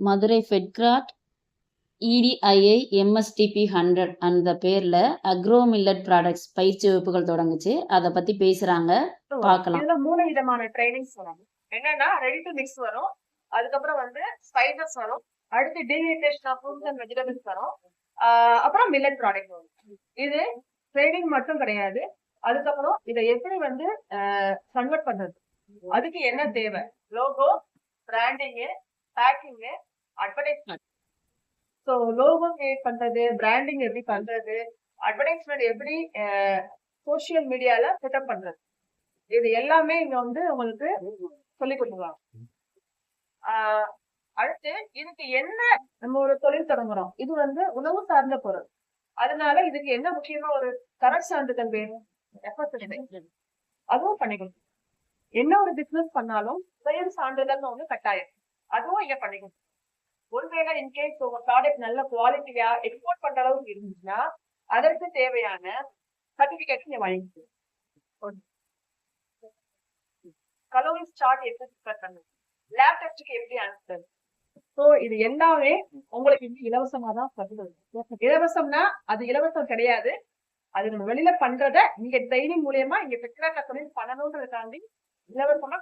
Madurai ஃபெட்கிராட் EDII எம்எஸ்டிபி 100 அந்த பேர்ல agro millet products பயிற்சி வகுப்புகள் தொடங்குச்சு. அதை பத்தி பேசுறாங்க, பார்க்கலாம். இதுல 3 விதமான ட்ரைனிங்ஸ் வரும். என்னன்னா ரெடி டு மிக்ஸ் வரும், அதுக்கப்புறம் வந்து ஸ்பைசஸ் வரும், அடுத்து dehydration of fruits and vegetables வரும், அப்புறம் மில்லட் ப்ராடக்ட் வரும். இது ட்ரைனிங் மட்டும் கிடையாது. அதுக்கப்புறம் இதை எப்படி வந்து கன்வெர்ட் பண்றது, அதுக்கு என்ன தேவை, logo, branding, packing, advertisement. So logo create பண்றது, பிராண்டிங் எப்படி பண்றது, அட்வர்டைஸ்மெண்ட் எப்படி சோசியல் மீடியால செட்டப் பண்றது, இது எல்லாமே இங்க வந்து உங்களுக்கு சொல்லி கொடுத்துருவாங்க. அடுத்து இதுக்கு என்ன, நம்ம ஒரு தொழில் தொடங்குறோம், இது வந்து உணவு சார்ந்த பொருள், அதனால இதுக்கு என்ன முக்கியமா ஒரு தர சான்றிதழ் வேணும், அதுவும் பண்ணிக்கணும். என்ன ஒரு பிசினஸ் பண்ணாலும் சுய சான்றிதழ்னு ஒண்ணு கட்டாயம், அதுவும் இங்க பண்ணிக்கணும். ஒருவேளை இன்கேஸ் உங்க ப்ராடக்ட் நல்ல குவாலிட்டியா எக்ஸ்போர்ட் பண்ற அளவுக்கு இருந்துச்சுன்னா அதற்கு தேவையான சர்டிபிகேட் நீங்க வாங்கிக்கணும். கலோரிஸ் சார்ட் எப்படி ப்ரிப்பேர் பண்ணுங்க, லேப் டெஸ்ட்டுக்கு எப்படி அனுப்புறது, ஸோ இது எல்லாமே உங்களுக்கு இலவசமா தான் பண்ணுறது. இலவசம்னா அது இலவசம் கிடையாது, அது நம்ம வெளியில பண்றத நீங்க ட்ரைனிங் மூலியமா இங்க பெற்ற தொழில் பண்ணணும்ன்றதுக்காண்டி இலவசமா